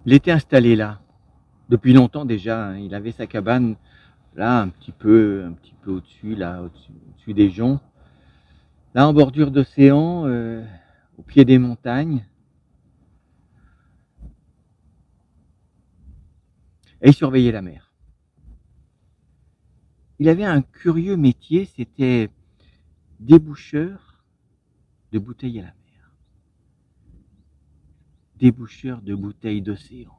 Il était installé là, depuis longtemps déjà, hein. Il avait sa cabane là, un petit peu au-dessus, là, au-dessus des joncs. Là, en bordure d'océan, au pied des montagnes, et il surveillait la mer. Il avait un curieux métier, c'était déboucheur de bouteilles à la mer, déboucheur de bouteilles d'océan.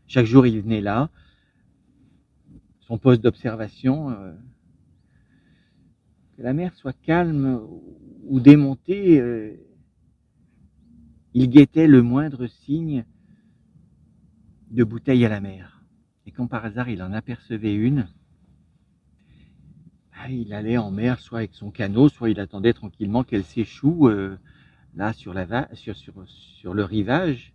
Chaque jour, il venait là, son poste d'observation, que la mer soit calme ou démontée, il guettait le moindre signe de bouteille à la mer. Et quand par hasard il en apercevait une, il allait en mer, soit avec son canot, soit il attendait tranquillement qu'elle s'échoue là sur le rivage.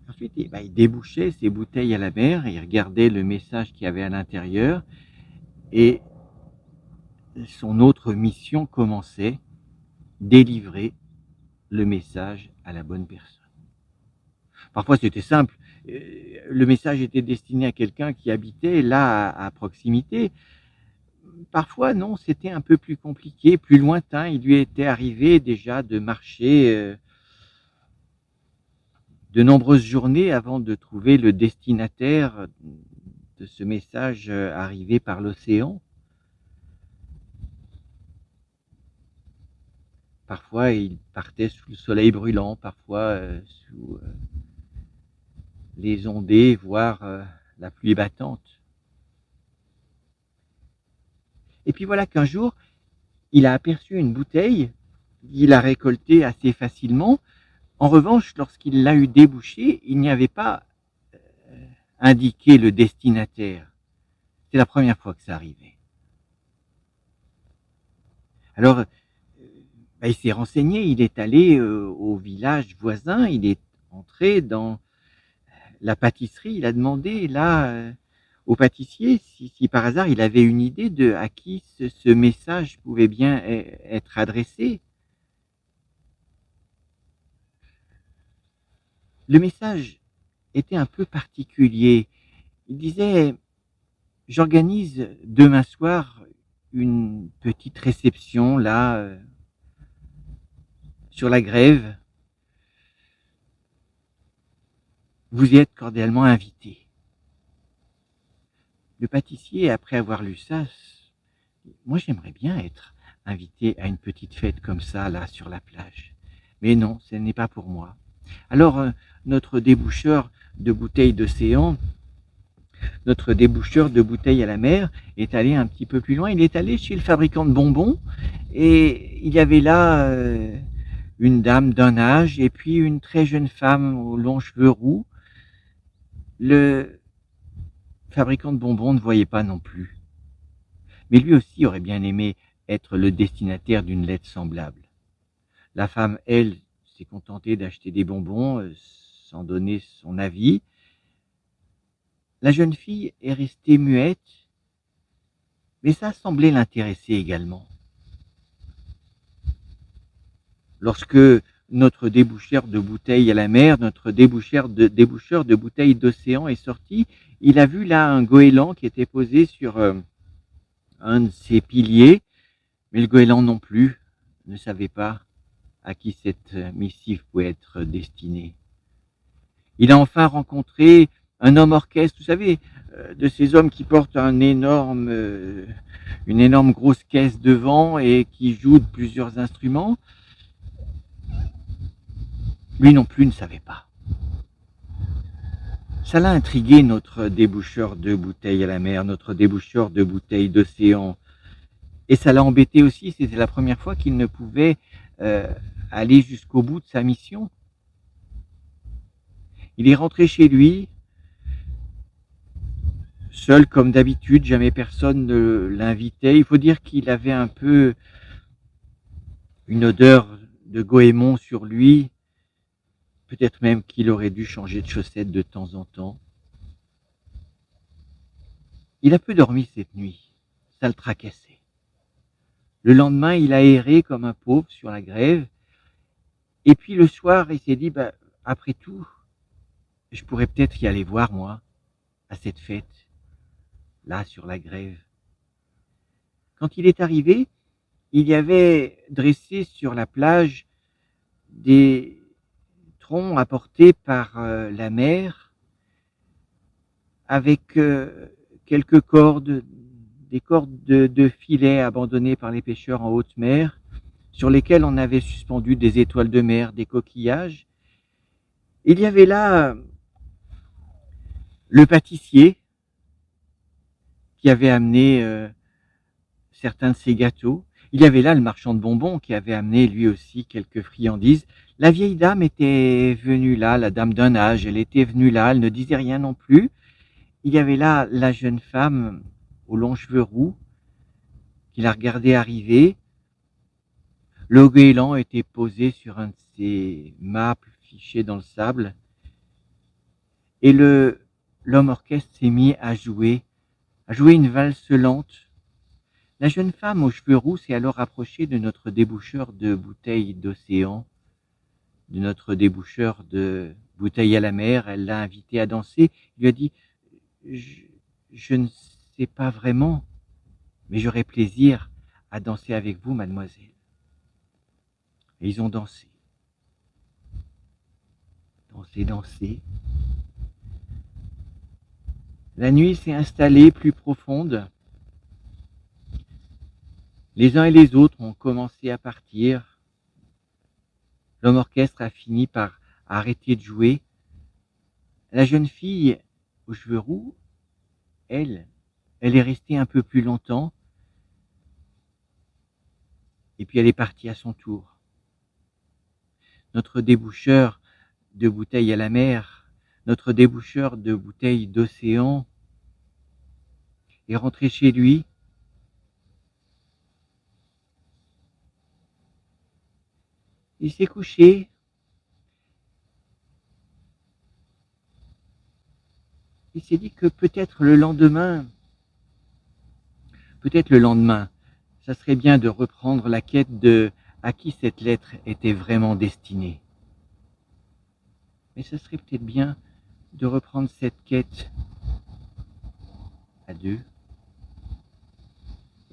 Ensuite, il débouchait ses bouteilles à la mer, il regardait le message qu'il y avait à l'intérieur, et son autre mission commençait, délivrer le message à la bonne personne. Parfois c'était simple, le message était destiné à quelqu'un qui habitait là à proximité. Parfois non, c'était un peu plus compliqué, plus lointain. Il lui était arrivé déjà de marcher, de nombreuses journées avant de trouver le destinataire de ce message, arrivé par l'océan. Parfois il partait sous le soleil brûlant, parfois, sous, les ondées, voire, la pluie battante. Et puis voilà qu'un jour, il a aperçu une bouteille, il a récoltée assez facilement. En revanche, lorsqu'il l'a eu débouchée, il n'y avait pas indiqué le destinataire. C'est la première fois que ça arrivait. Alors, il s'est renseigné, il est allé au village voisin, il est entré dans la pâtisserie, il a demandé là au pâtissier si par hasard il avait une idée de à qui ce message pouvait bien être adressé. Le message était un peu particulier. Il disait: «J'organise demain soir une petite réception là, sur la grève. Vous y êtes cordialement invités.» Le pâtissier, après avoir lu ça, moi j'aimerais bien être invité à une petite fête comme ça, là, sur la plage. Mais non, ce n'est pas pour moi. Alors, notre déboucheur de bouteilles d'océan, notre déboucheur de bouteilles à la mer, est allé un petit peu plus loin. Il est allé chez le fabricant de bonbons, et il y avait là une dame d'un âge, et puis une très jeune femme aux longs cheveux roux. Le fabricant de bonbons ne voyait pas non plus. Mais lui aussi aurait bien aimé être le destinataire d'une lettre semblable. La femme, elle, s'est contentée d'acheter des bonbons sans donner son avis. La jeune fille est restée muette, mais ça semblait l'intéresser également. Lorsque notre déboucheur de bouteilles à la mer, notre déboucheur de bouteilles d'océan est sorti, il a vu là un goéland qui était posé sur un de ses piliers, mais le goéland non plus ne savait pas à qui cette missive pouvait être destinée. Il a enfin rencontré un homme orchestre, vous savez, de ces hommes qui portent une énorme grosse caisse devant et qui jouent de plusieurs instruments. Lui non plus ne savait pas. Ça l'a intrigué, notre déboucheur de bouteilles à la mer, notre déboucheur de bouteilles d'océan. Et ça l'a embêté aussi, c'était la première fois qu'il ne pouvait aller jusqu'au bout de sa mission. Il est rentré chez lui, seul comme d'habitude, jamais personne ne l'invitait. Il faut dire qu'il avait un peu une odeur de goémon sur lui, peut-être même qu'il aurait dû changer de chaussettes de temps en temps. Il a peu dormi cette nuit, ça le tracassait. Le lendemain, il a erré comme un pauvre sur la grève, Et puis le soir, il s'est dit, bah, après tout, je pourrais peut-être y aller voir, moi, à cette fête, là, sur la grève. Quand il est arrivé, il y avait dressé sur la plage des troncs apportés par la mer avec quelques cordes, des cordes de filets abandonnés par les pêcheurs en haute mer, sur lesquels on avait suspendu des étoiles de mer, des coquillages. Il y avait là le pâtissier qui avait amené certains de ses gâteaux. Il y avait là le marchand de bonbons qui avait amené lui aussi quelques friandises. La vieille dame était venue là, la dame d'un âge, elle était venue là, elle ne disait rien non plus. Il y avait là la jeune femme aux longs cheveux roux qui la regardait arriver. Le goéland était posé sur un de ses mâts fichés dans le sable. Et l'homme orchestre s'est mis à jouer une valse lente. La jeune femme aux cheveux roux s'est alors approchée de notre déboucheur de bouteilles d'océan, de notre déboucheur de bouteilles à la mer. Elle l'a invité à danser. Il lui a dit, je, je ne sais pas vraiment, mais j'aurais plaisir à danser avec vous, mademoiselle. Et ils ont dansé. Dansé, dansé. La nuit s'est installée plus profonde. Les uns et les autres ont commencé à partir. L'homme orchestre a fini par arrêter de jouer. La jeune fille aux cheveux roux, elle est restée un peu plus longtemps. Et puis elle est partie à son tour. Notre déboucheur de bouteilles à la mer, notre déboucheur de bouteilles d'océan est rentré chez lui. Il s'est couché. Il s'est dit que peut-être le lendemain, ça serait bien de reprendre la quête de à qui cette lettre était vraiment destinée. Mais ça serait peut-être bien de reprendre cette quête à deux.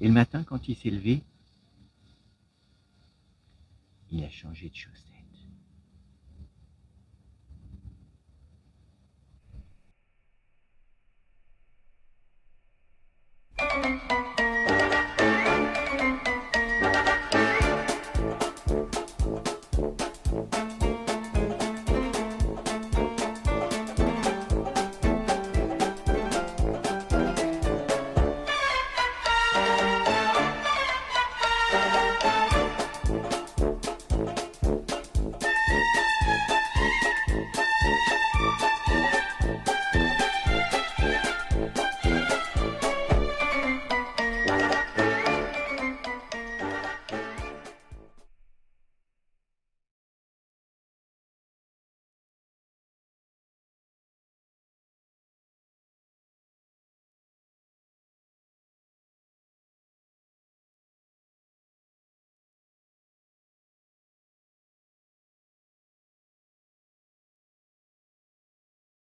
Et le matin, quand il s'est levé, il a changé de chaussettes.